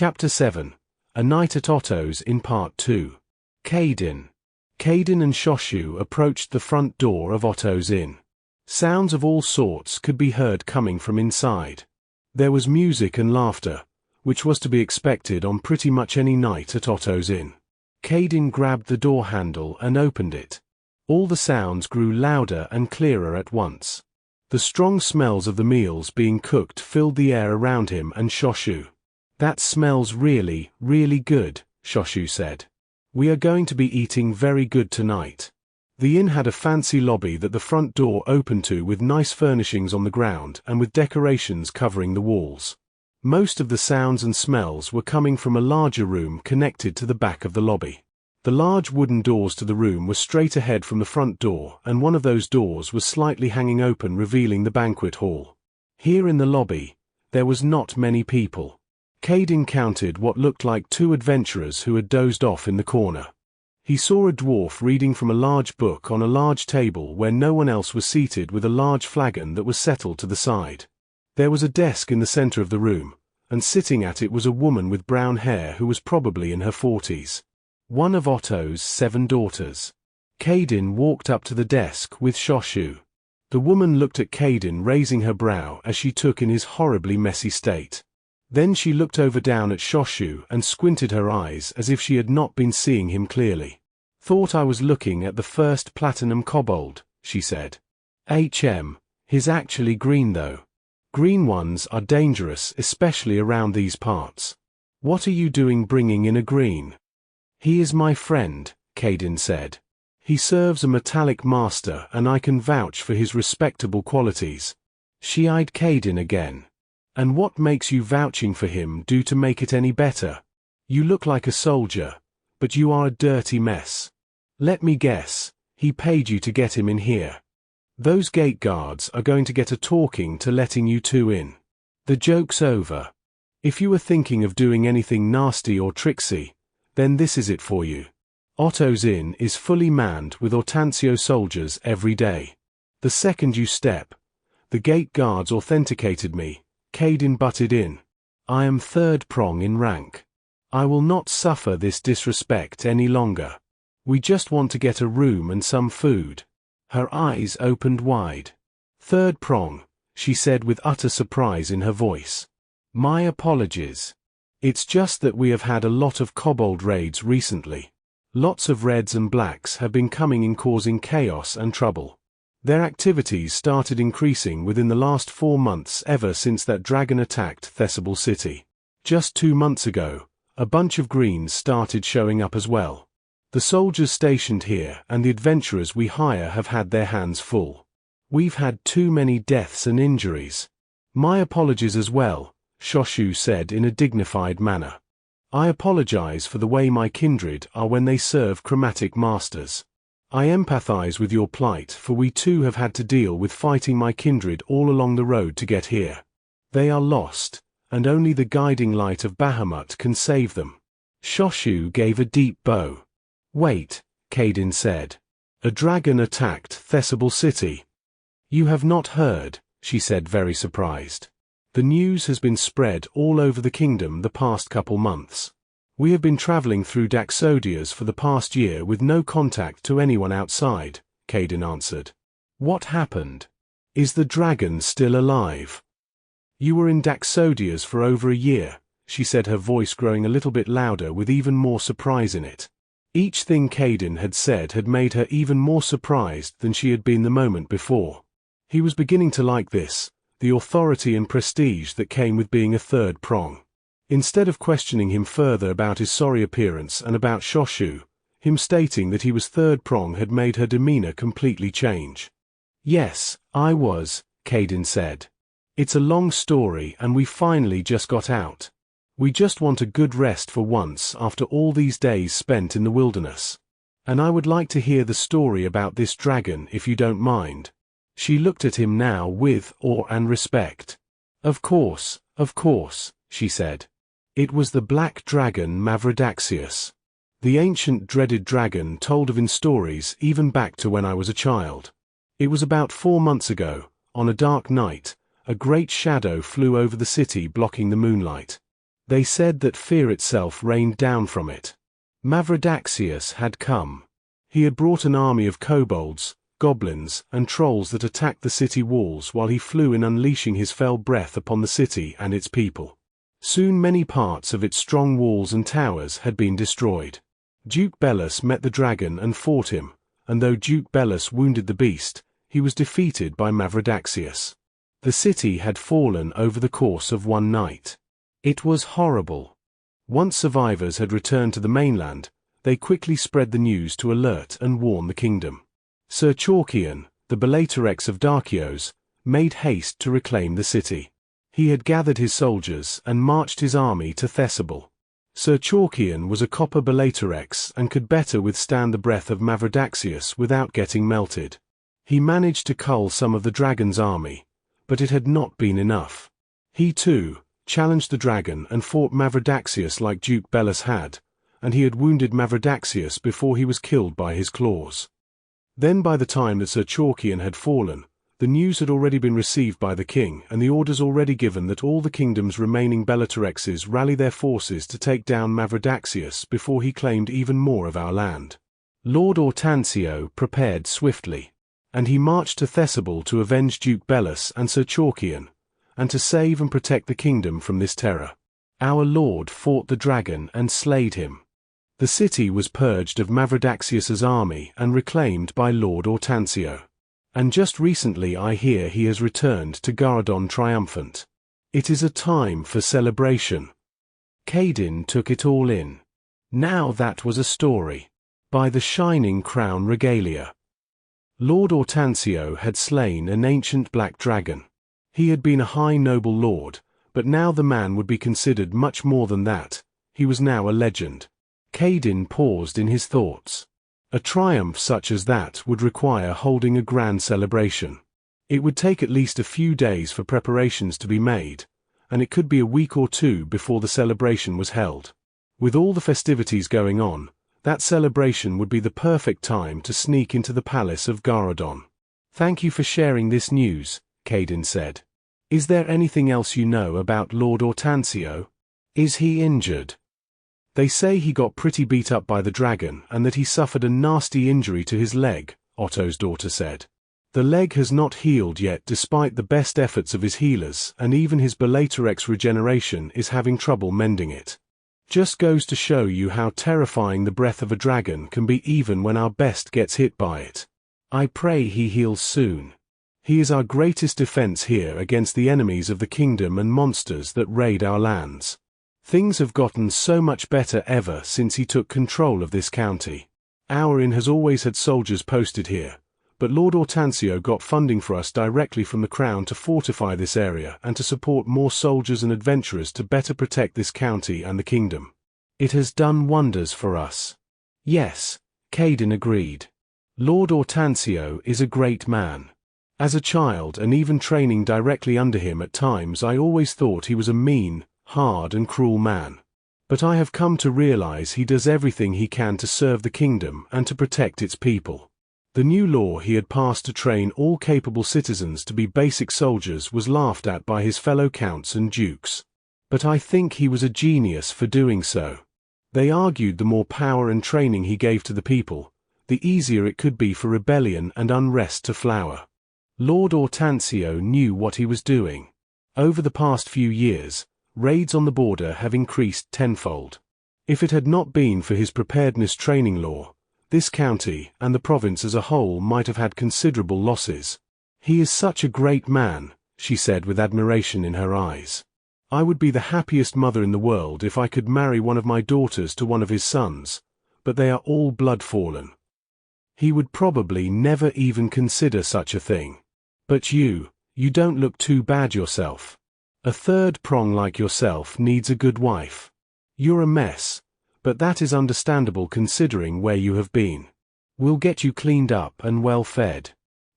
Chapter 7. A Night at Otto's in Part 2. Kaden. Kaden and Shoshu approached the front door of Otto's Inn. Sounds of all sorts could be heard coming from inside. There was music and laughter, which was to be expected on pretty much any night at Otto's Inn. Kaden grabbed the door handle and opened it. All the sounds grew louder and clearer at once. The strong smells of the meals being cooked filled the air around him and Shoshu. "That smells really, really good," Shoshu said. "We are going to be eating very good tonight." The inn had a fancy lobby that the front door opened to with nice furnishings on the ground and with decorations covering the walls. Most of the sounds and smells were coming from a larger room connected to the back of the lobby. The large wooden doors to the room were straight ahead from the front door, and one of those doors was slightly hanging open, revealing the banquet hall. Here in the lobby, there was not many people. Kaden counted what looked like two adventurers who had dozed off in the corner. He saw a dwarf reading from a large book on a large table where no one else was seated, with a large flagon that was settled to the side. There was a desk in the center of the room, and sitting at it was a woman with brown hair who was probably in her 40s. One of Otto's 7 daughters. Kaden walked up to the desk with Shoshu. The woman looked at Kaden, raising her brow as she took in his horribly messy state. Then she looked over down at Shoshu and squinted her eyes as if she had not been seeing him clearly. "Thought I was looking at the first platinum kobold," she said. He's actually green though. Green ones are dangerous, especially around these parts. What are you doing bringing in a green?" "He is my friend," Kaden said. "He serves a metallic master and I can vouch for his respectable qualities." She eyed Kaden again. "And what makes you vouching for him do to make it any better? You look like a soldier, but you are a dirty mess. Let me guess, he paid you to get him in here. Those gate guards are going to get a talking to letting you two in. The joke's over. If you were thinking of doing anything nasty or tricksy, then this is it for you. Otto's Inn is fully manned with Hortensio soldiers every day. The second you step, the gate guards authenticated me," Kaden butted in. "I am 3rd prong in rank. I will not suffer this disrespect any longer. We just want to get a room and some food." Her eyes opened wide. "3rd prong," she said with utter surprise in her voice. "My apologies. It's just that we have had a lot of kobold raids recently. Lots of reds and blacks have been coming in, causing chaos and trouble. Their activities started increasing within the last 4 months, ever since that dragon attacked Thesable City. Just 2 months ago, a bunch of greens started showing up as well. The soldiers stationed here and the adventurers we hire have had their hands full. We've had too many deaths and injuries." "My apologies as well," Shoshu said in a dignified manner. "I apologize for the way my kindred are when they serve chromatic masters. I empathize with your plight, for we too have had to deal with fighting my kindred all along the road to get here. They are lost, and only the guiding light of Bahamut can save them." Shoshu gave a deep bow. "Wait," Kaden said. "A dragon attacked Thesable City?" "You have not heard," she said, very surprised. "The news has been spread all over the kingdom the past couple months. We have been traveling through Daxodias for the past year with no contact to anyone outside," Kaden answered. "What happened? Is the dragon still alive?" "You were in Daxodias for over a year," she said, her voice growing a little bit louder with even more surprise in it. Each thing Kaden had said had made her even more surprised than she had been the moment before. He was beginning to like this, the authority and prestige that came with being a 3rd prong. Instead of questioning him further about his sorry appearance and about Shoshu, him stating that he was 3rd prong had made her demeanor completely change. "Yes, I was," Kaden said. "It's a long story and we finally just got out. We just want a good rest for once after all these days spent in the wilderness. And I would like to hear the story about this dragon if you don't mind." She looked at him now with awe and respect. Of course," she said. "It was the black dragon Mavrodaxius. The ancient dreaded dragon told of in stories even back to when I was a child. It was about 4 months ago, on a dark night, a great shadow flew over the city blocking the moonlight. They said that fear itself rained down from it. Mavrodaxius had come. He had brought an army of kobolds, goblins, and trolls that attacked the city walls while he flew in, unleashing his fell breath upon the city and its people. Soon many parts of its strong walls and towers had been destroyed. Duke Belus met the dragon and fought him, and though Duke Belus wounded the beast, he was defeated by Mavrodaxius. The city had fallen over the course of one night. It was horrible. Once survivors had returned to the mainland, they quickly spread the news to alert and warn the kingdom. Sir Chalkian, the Bellatrix of Darkios, made haste to reclaim the city. He had gathered his soldiers and marched his army to Thesabal. Sir Chalkian was a copper Bellatrix and could better withstand the breath of Mavrodaxius without getting melted. He managed to cull some of the dragon's army, but it had not been enough. He too challenged the dragon and fought Mavrodaxius like Duke Belus had, and he had wounded Mavrodaxius before he was killed by his claws. Then by the time that Sir Chalkian had fallen, the news had already been received by the king and the orders already given that all the kingdom's remaining Bellatrixes rally their forces to take down Mavrodaxius before he claimed even more of our land. Lord Hortensio prepared swiftly, and he marched to Thesabal to avenge Duke Belus and Sir Chalkian, and to save and protect the kingdom from this terror. Our lord fought the dragon and slayed him. The city was purged of Mavrodaxius's army and reclaimed by Lord Hortensio. And just recently I hear he has returned to Garadon triumphant. It is a time for celebration. Kaedin took it all in. Now that was a story. By the shining crown regalia. Lord Hortensio had slain an ancient black dragon. He had been a high noble lord, but now the man would be considered much more than that. He was now a legend. Kaedin paused in his thoughts. A triumph such as that would require holding a grand celebration. It would take at least a few days for preparations to be made, and it could be a week or two before the celebration was held. With all the festivities going on, that celebration would be the perfect time to sneak into the palace of Garadon. "Thank you for sharing this news," Kaedin said. "Is there anything else you know about Lord Hortensio? Is he injured?" "They say he got pretty beat up by the dragon and that he suffered a nasty injury to his leg," Otto's daughter said. "The leg has not healed yet despite the best efforts of his healers, and even his Bellatrix regeneration is having trouble mending it. Just goes to show you how terrifying the breath of a dragon can be even when our best gets hit by it. I pray he heals soon. He is our greatest defense here against the enemies of the kingdom and monsters that raid our lands. Things have gotten so much better ever since he took control of this county. Our inn has always had soldiers posted here, but Lord Hortensio got funding for us directly from the crown to fortify this area and to support more soldiers and adventurers to better protect this county and the kingdom. It has done wonders for us." "Yes," Kaedin agreed. "Lord Hortensio is a great man. As a child and even training directly under him at times I always thought he was a mean, hard and cruel man. But I have come to realize he does everything he can to serve the kingdom and to protect its people. The new law he had passed to train all capable citizens to be basic soldiers was laughed at by his fellow counts and dukes. But I think he was a genius for doing so. They argued the more power and training he gave to the people, the easier it could be for rebellion and unrest to flower. Lord Hortensio knew what he was doing. Over the past few years, raids on the border have increased tenfold. If it had not been for his preparedness training law, this county and the province as a whole might have had considerable losses. "He is such a great man," she said with admiration in her eyes. "I would be the happiest mother in the world if I could marry one of my daughters to one of his sons, but they are all blood fallen. He would probably never even consider such a thing. But you don't look too bad yourself. A third prong like yourself needs a good wife. You're a mess, but that is understandable considering where you have been. We'll get you cleaned up and well fed.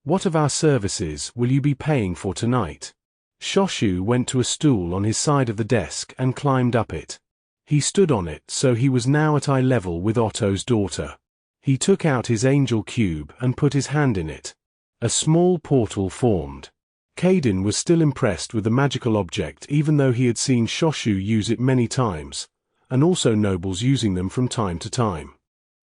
What of our services will you be paying for tonight?" Shoshu went to a stool on his side of the desk and climbed up it. He stood on it so he was now at eye level with Otto's daughter. He took out his angel cube and put his hand in it. A small portal formed. Kaden was still impressed with the magical object even though he had seen Shoshu use it many times, and also nobles using them from time to time.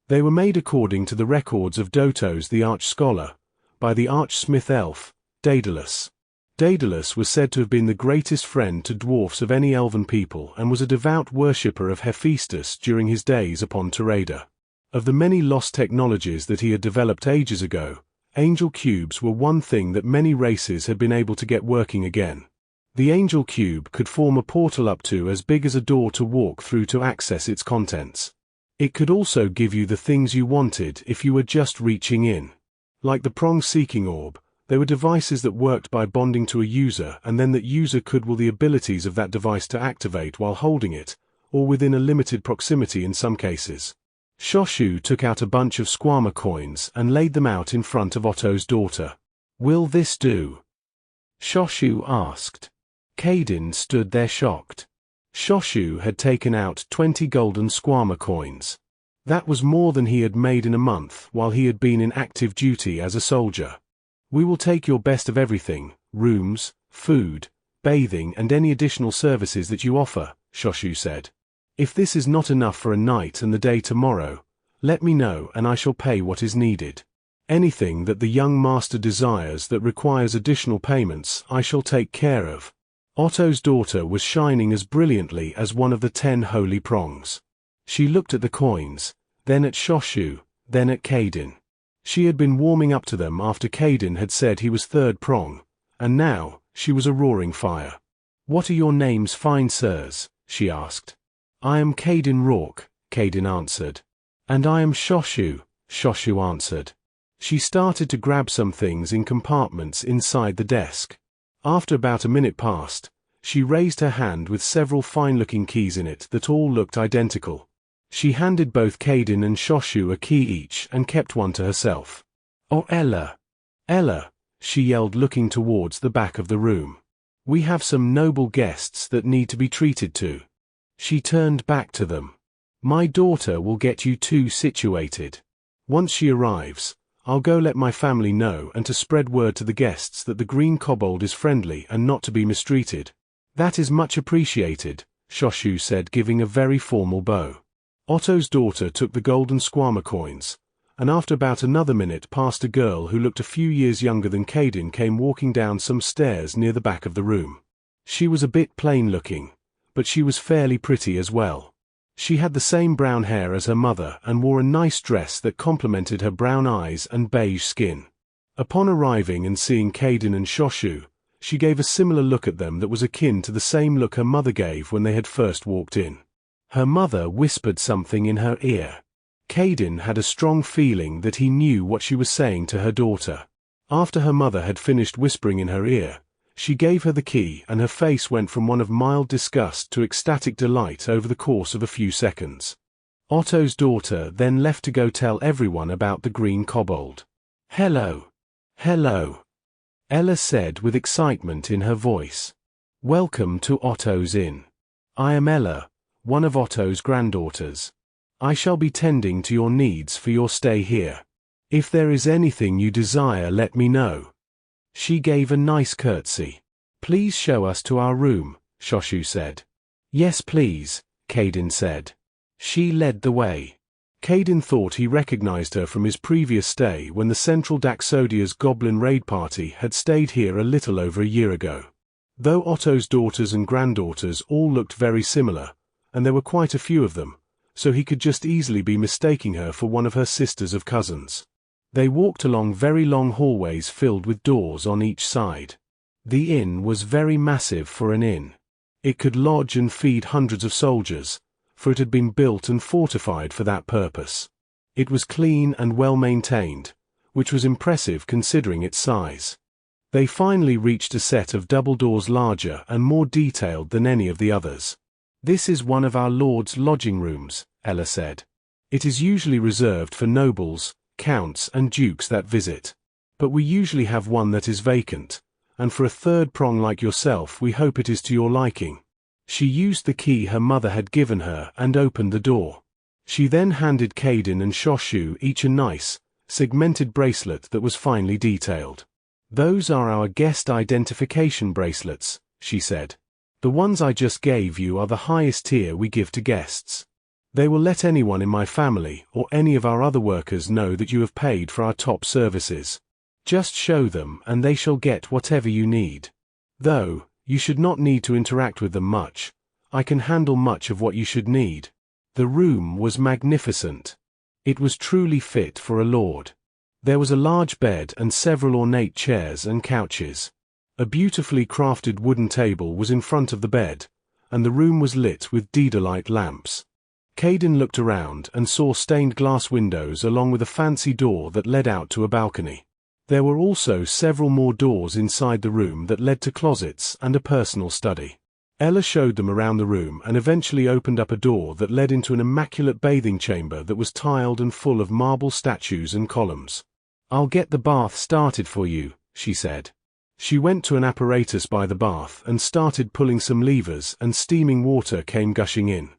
They were made according to the records of Dotos the Arch-Scholar, by the arch-smith elf, Daedalus. Daedalus was said to have been the greatest friend to dwarfs of any elven people and was a devout worshipper of Hephaestus during his days upon Tereida. Of the many lost technologies that he had developed ages ago, angel cubes were one thing that many races had been able to get working again. The angel cube could form a portal up to as big as a door to walk through to access its contents. It could also give you the things you wanted if you were just reaching in. Like the prong-seeking orb, they were devices that worked by bonding to a user and then that user could will the abilities of that device to activate while holding it, or within a limited proximity in some cases. Shoshu took out a bunch of squama coins and laid them out in front of Otto's daughter. "Will this do?" Shoshu asked. Kaden stood there shocked. Shoshu had taken out 20 golden squama coins. That was more than he had made in a month while he had been in active duty as a soldier. "We will take your best of everything, rooms, food, bathing and any additional services that you offer," Shoshu said. "If this is not enough for a night and the day tomorrow, let me know and I shall pay what is needed. Anything that the young master desires that requires additional payments I shall take care of." Otto's daughter was shining as brilliantly as one of the 10 holy prongs. She looked at the coins, then at Shoshu, then at Kaden. She had been warming up to them after Kaden had said he was third prong, and now she was a roaring fire. "What are your names, fine sirs?" she asked. "I am Kaden Rourke," Kaden answered. "And I am Shoshu," Shoshu answered. She started to grab some things in compartments inside the desk. After about a minute passed, she raised her hand with several fine-looking keys in it that all looked identical. She handed both Kaden and Shoshu a key each and kept one to herself. "Oh, Ella! Ella!" she yelled, looking towards the back of the room. "We have some noble guests that need to be treated to." She turned back to them. "My daughter will get you two situated. Once she arrives, I'll go let my family know and to spread word to the guests that the green kobold is friendly and not to be mistreated." "That is much appreciated," Shoshu said, giving a very formal bow. Otto's daughter took the golden squama coins, and after about another minute past a girl who looked a few years younger than Kaden came walking down some stairs near the back of the room. She was a bit plain looking, but she was fairly pretty as well. She had the same brown hair as her mother and wore a nice dress that complemented her brown eyes and beige skin. Upon arriving and seeing Kaden and Shoshu, she gave a similar look at them that was akin to the same look her mother gave when they had first walked in. Her mother whispered something in her ear. Kaden had a strong feeling that he knew what she was saying to her daughter. After her mother had finished whispering in her ear, she gave her the key and her face went from one of mild disgust to ecstatic delight over the course of a few seconds. Otto's daughter then left to go tell everyone about the green kobold. "Hello. Hello," Ella said with excitement in her voice. "Welcome to Otto's Inn. I am Ella, one of Otto's granddaughters. I shall be tending to your needs for your stay here. If there is anything you desire, let me know." She gave a nice curtsy. "Please show us to our room," Shoshu said. "Yes, please," Kaden said. She led the way. Kaden thought he recognized her from his previous stay when the Central Daxodia's Goblin Raid Party had stayed here a little over a year ago. Though Otto's daughters and granddaughters all looked very similar, and there were quite a few of them, so he could just easily be mistaking her for one of her sisters of cousins. They walked along very long hallways filled with doors on each side. The inn was very massive for an inn. It could lodge and feed hundreds of soldiers, for it had been built and fortified for that purpose. It was clean and well maintained, which was impressive considering its size. They finally reached a set of double doors larger and more detailed than any of the others. "This is one of our lord's lodging rooms," Ella said. "It is usually reserved for nobles, counts and dukes that visit. But we usually have one that is vacant, and for a third prong like yourself we hope it is to your liking." She used the key her mother had given her and opened the door. She then handed Kaden and Shoshu each a nice, segmented bracelet that was finely detailed. "Those are our guest identification bracelets," she said. "The ones I just gave you are the highest tier we give to guests. They will let anyone in my family or any of our other workers know that you have paid for our top services. Just show them and they shall get whatever you need. Though, you should not need to interact with them much. I can handle much of what you should need." The room was magnificent. It was truly fit for a lord. There was a large bed and several ornate chairs and couches. A beautifully crafted wooden table was in front of the bed, and the room was lit with Dedalite lamps. Caden looked around and saw stained glass windows along with a fancy door that led out to a balcony. There were also several more doors inside the room that led to closets and a personal study. Ella showed them around the room and eventually opened up a door that led into an immaculate bathing chamber that was tiled and full of marble statues and columns. "I'll get the bath started for you," she said. She went to an apparatus by the bath and started pulling some levers, and steaming water came gushing in.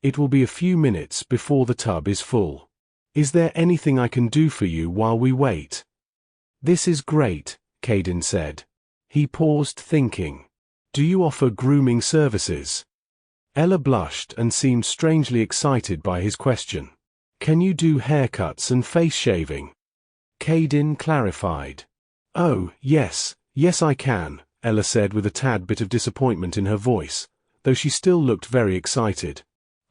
"It will be a few minutes before the tub is full. Is there anything I can do for you while we wait?" "This is great," Caden said. He paused, thinking. "Do you offer grooming services?" Ella blushed and seemed strangely excited by his question. "Can you do haircuts and face shaving?" Caden clarified. "Oh, yes I can," Ella said with a tad bit of disappointment in her voice, though she still looked very excited.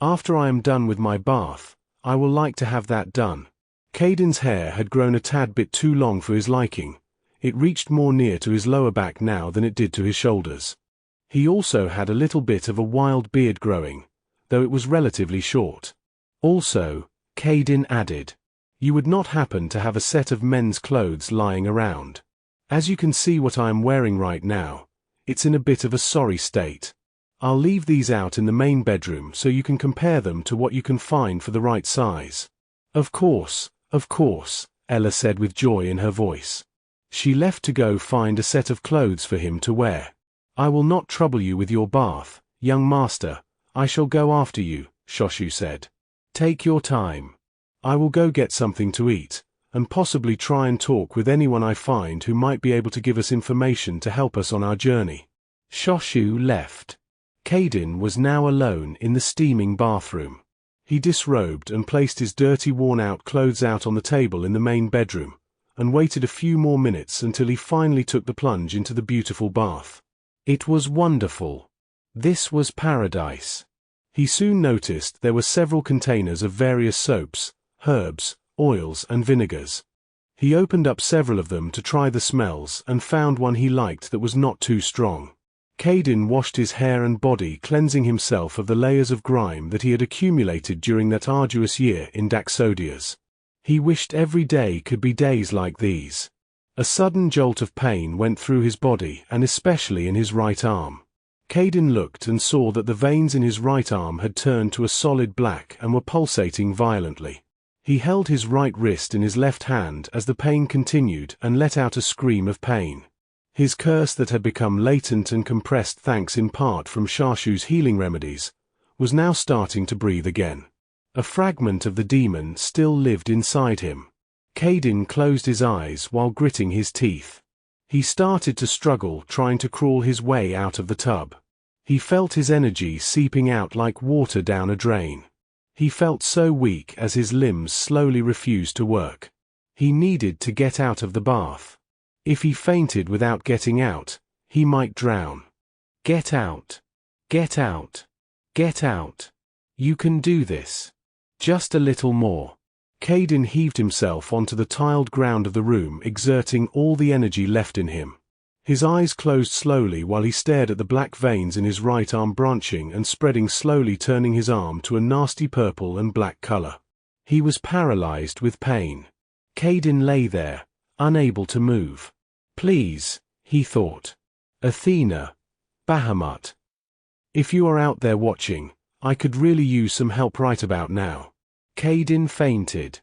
"After I am done with my bath, I will like to have that done." Caden's hair had grown a tad bit too long for his liking. It reached more near to his lower back now than it did to his shoulders. He also had a little bit of a wild beard growing, though it was relatively short. "Also," Caden added, "you would not happen to have a set of men's clothes lying around. As you can see what I am wearing right now, it's in a bit of a sorry state. I'll leave these out in the main bedroom so you can compare them to what you can find for the right size." Of course," Ella said with joy in her voice. She left to go find a set of clothes for him to wear. "I will not trouble you with your bath, young master. I shall go after you," Shoshu said. "Take your time. I will go get something to eat, and possibly try and talk with anyone I find who might be able to give us information to help us on our journey." Shoshu left. Caden was now alone in the steaming bathroom. He disrobed and placed his dirty, worn-out clothes out on the table in the main bedroom, and waited a few more minutes until he finally took the plunge into the beautiful bath. It was wonderful. This was paradise. He soon noticed there were several containers of various soaps, herbs, oils, and vinegars. He opened up several of them to try the smells and found one he liked that was not too strong. Caden washed his hair and body, cleansing himself of the layers of grime that he had accumulated during that arduous year in Daxodias. He wished every day could be days like these. A sudden jolt of pain went through his body, and especially in his right arm. Caden looked and saw that the veins in his right arm had turned to a solid black and were pulsating violently. He held his right wrist in his left hand as the pain continued and let out a scream of pain. His curse that had become latent and compressed thanks in part from Shoshu's healing remedies, was now starting to breathe again. A fragment of the demon still lived inside him. Caden closed his eyes while gritting his teeth. He started to struggle, trying to crawl his way out of the tub. He felt his energy seeping out like water down a drain. He felt so weak as his limbs slowly refused to work. He needed to get out of the bath. If he fainted without getting out, he might drown. Get out. Get out. Get out. You can do this. Just a little more. Caden heaved himself onto the tiled ground of the room, exerting all the energy left in him. His eyes closed slowly while he stared at the black veins in his right arm branching and spreading, slowly turning his arm to a nasty purple and black color. He was paralyzed with pain. Caden lay there, unable to move. Please, he thought. Athena. Bahamut. If you are out there watching, I could really use some help right about now. Caden fainted.